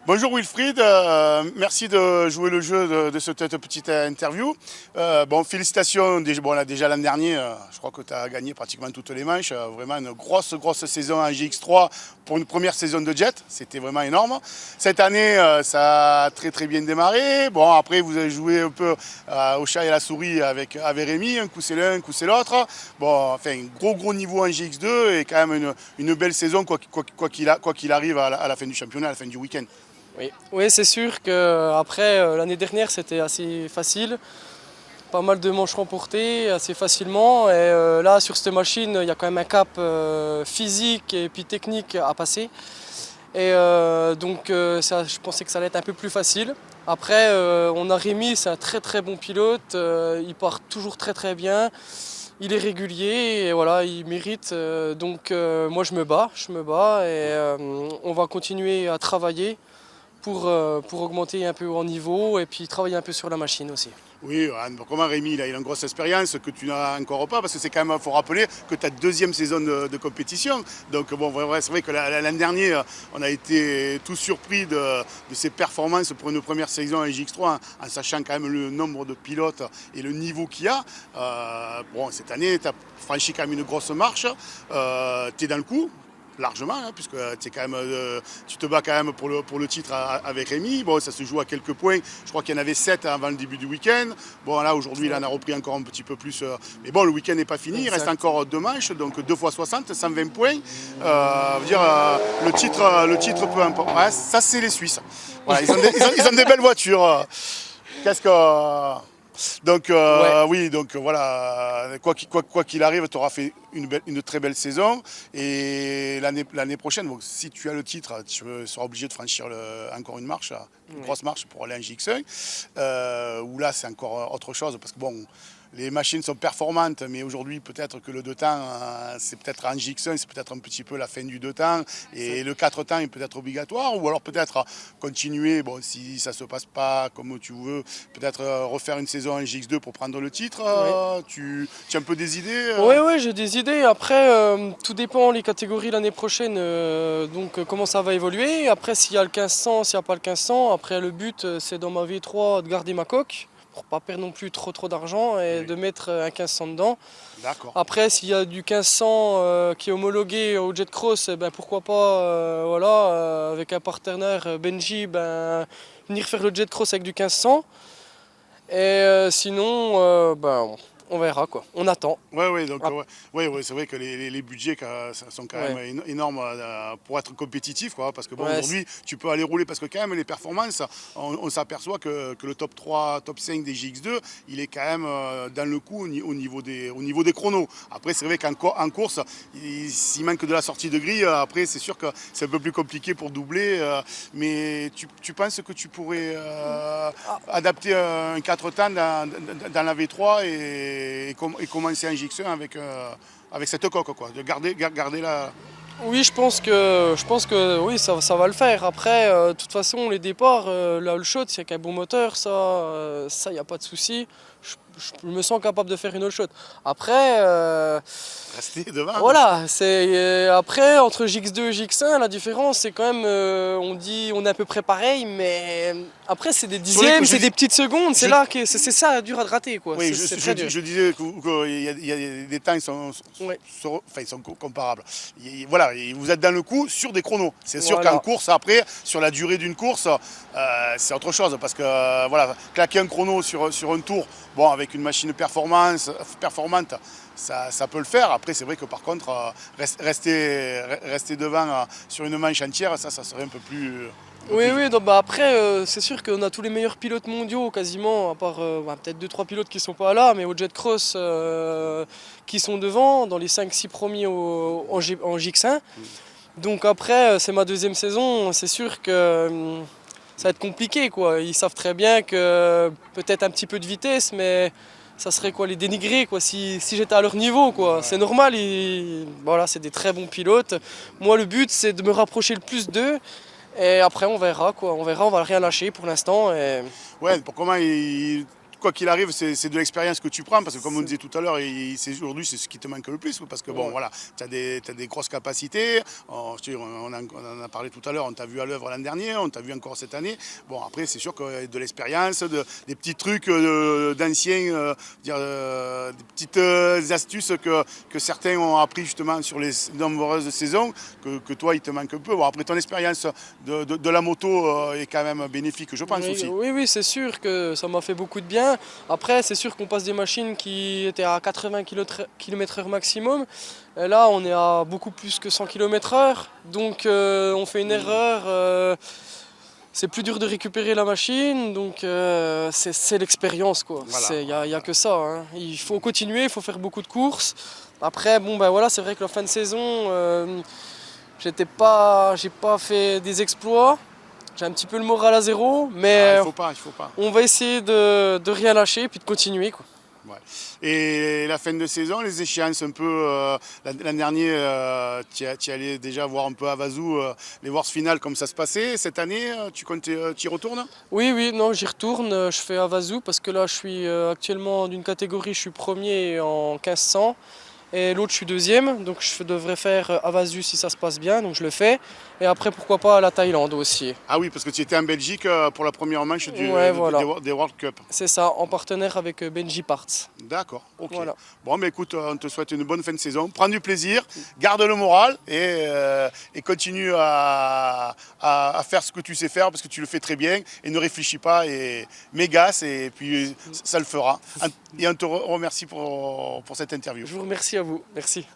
Bonjour Wilfried, merci de jouer le jeu de cette petite interview. Félicitations, déjà l'an dernier, je crois que tu as gagné pratiquement toutes les manches. Vraiment une grosse saison en GX3 pour une première saison de Jet, c'était vraiment énorme. Cette année, ça a très bien démarré. Bon, après vous avez joué un peu au chat et à la souris avec Rémi, un coup c'est l'un, un coup c'est l'autre. Bon, enfin, gros niveau en GX2 et quand même une belle saison quoi qu'il arrive à la fin du championnat, à la fin du week-end. Oui, c'est sûr qu'après l'année dernière c'était assez facile, pas mal de manches remportées assez facilement et là sur cette machine il y a quand même un cap physique et puis technique à passer et ça, je pensais que ça allait être un peu plus facile. Après on a Rémi, c'est un très bon pilote, il part toujours très bien, il est régulier et voilà, il mérite moi je me bats et on va continuer à travailler pour augmenter un peu en niveau et puis travailler un peu sur la machine aussi. Oui, comment Rémi, il a une grosse expérience que tu n'as encore pas, parce que c'est quand même, il faut rappeler que ta deuxième saison de compétition. Donc bon, c'est vrai que l'an dernier, on a été tous surpris de ses performances pour une première saison en GX3, en sachant quand même le nombre de pilotes et le niveau qu'il y a. Cette année, tu as franchi quand même une grosse marche, tu es dans le coup. Largement, puisque tu te bats quand même pour le titre avec Rémi. Bon, ça se joue à quelques points. Je crois qu'il y en avait 7 avant le début du week-end. Bon, là, aujourd'hui, il en a repris encore un petit peu plus. Mais bon, le week-end n'est pas fini. Exact. Il reste encore 2 manches, donc 2 fois 60, 120 points. Le titre, peu importe. Ouais, ça, c'est les Suisses. Voilà, ils ont des belles voitures. Qu'est-ce que... Donc voilà, quoi qu'il arrive, tu auras fait une très belle saison. Et l'année prochaine, donc, si tu as le titre, tu seras obligé de franchir encore une marche, une grosse marche pour aller en GX1. Où là, c'est encore autre chose. Parce que bon, les machines sont performantes, mais aujourd'hui, peut-être que le 2 temps, c'est peut-être en GX1, c'est peut-être un petit peu la fin du 2 temps. Et le 4 temps est peut-être obligatoire. Ou alors peut-être continuer, bon, si ça ne se passe pas comme tu veux, peut-être refaire une saison en GX2 pour prendre le titre. Oui. Tu as un peu des idées Oui, j'ai des idées. Après, tout dépend les catégories l'année prochaine, comment ça va évoluer. Après, s'il y a le 1500, s'il n'y a pas le 1500, après le but, c'est dans ma V3 de garder ma coque, pour pas perdre non plus trop d'argent et oui, de mettre un 1500 dedans. D'accord. Après, s'il y a du 1500 qui est homologué au Jet Cross, pourquoi pas, avec un partenaire Benji, venir faire le Jet Cross avec du 1500. Et sinon, on verra quoi. On attend. Oui, c'est vrai que les budgets sont quand même énormes pour être compétitifs, quoi, parce que bon, aujourd'hui, tu peux aller rouler, parce que quand même, les performances, on s'aperçoit que le top 3, top 5 des GX2, il est quand même dans le coup au niveau des chronos. Après, c'est vrai qu'en course, s'il manque de la sortie de grille, après, c'est sûr que c'est un peu plus compliqué pour doubler, mais tu penses que tu pourrais adapter un 4 temps dans la V3 et commencer en GX1 avec cette coque, quoi, de garder la... Oui, je pense que oui, ça va le faire. Après, de toute façon, les départs, la all shot, c'est qu'un bon moteur, ça, y a pas de souci. Je me sens capable de faire une all shot. Après, rester devant. Voilà, après entre GX2 et GX1, la différence, c'est quand même, on est à peu près pareil, mais après c'est des dixièmes, c'est des petites secondes, c'est ça dur à gratter, quoi. Oui, je disais qu'il y a des temps, ils sont comparables. Voilà, vous êtes dans le coup sur des chronos. C'est sûr qu'en course, après, sur la durée d'une course, c'est autre chose, parce que voilà, claquer un chrono sur un tour, bon, avec une machine performante, ça peut le faire. Après, c'est vrai que par contre, rester devant sur une manche entière, ça serait un peu plus... Oui, après, c'est sûr qu'on a tous les meilleurs pilotes mondiaux quasiment, à part peut-être 2-3 pilotes qui sont pas là, mais au Jet Cross qui sont devant, dans les 5-6 premiers en GX1. Donc après, c'est ma deuxième saison, c'est sûr que ça va être compliqué, quoi. Ils savent très bien que peut-être un petit peu de vitesse, mais ça serait quoi, les dénigrer, quoi, si j'étais à leur niveau, quoi. Ouais. C'est normal, voilà, c'est des très bons pilotes. Moi, le but, c'est de me rapprocher le plus d'eux. Et après, on verra, quoi. On va rien lâcher pour l'instant. Ouais, quoi qu'il arrive, c'est de l'expérience que tu prends, parce que comme on disait tout à l'heure, aujourd'hui, c'est ce qui te manque le plus, parce que bon, voilà, tu as des grosses capacités. On en a parlé tout à l'heure, on t'a vu à l'œuvre l'an dernier, on t'a vu encore cette année. Bon, après, c'est sûr que de l'expérience, des petits trucs d'anciens, des petites astuces que certains ont appris justement sur les nombreuses saisons, que toi, il te manque un peu. Bon, après, ton expérience de la moto est quand même bénéfique, je pense aussi. Oui, c'est sûr que ça m'a fait beaucoup de bien. Après, c'est sûr qu'on passe des machines qui étaient à 80 km/h maximum. Et là, on est à beaucoup plus que 100 km/h. Donc, on fait une erreur. C'est plus dur de récupérer la machine. Donc, c'est l'expérience, quoi. Il n'y a que ça, hein. Il faut continuer, il faut faire beaucoup de courses. Après, bon, ben voilà, c'est vrai que la fin de saison, j'ai pas fait des exploits. J'ai un petit peu le moral à zéro, mais il faut pas. on va essayer de rien lâcher et puis de continuer, quoi. Ouais. Et la fin de saison, les échéances un peu, l'an dernier, tu allais déjà voir un peu à Vazou les Worlds finales comme ça se passait. Cette année, tu y retournes? Oui, non, j'y retourne. Je fais à Vazou parce que là, je suis actuellement d'une catégorie, je suis premier en 1500. Et l'autre, je suis deuxième, donc je devrais faire Havasu si ça se passe bien, donc je le fais. Et après, pourquoi pas à la Thaïlande aussi. Ah oui, parce que tu étais en Belgique pour la première manche voilà. des World Cup. C'est ça, en partenaire avec Benji Parts. D'accord, ok. Voilà. Bon, mais écoute, on te souhaite une bonne fin de saison. Prends du plaisir, garde le moral et continue à faire ce que tu sais faire parce que tu le fais très bien et ne réfléchis pas et mégasse et puis ça le fera. Et on te remercie pour cette interview. Je vous remercie à vous. Merci.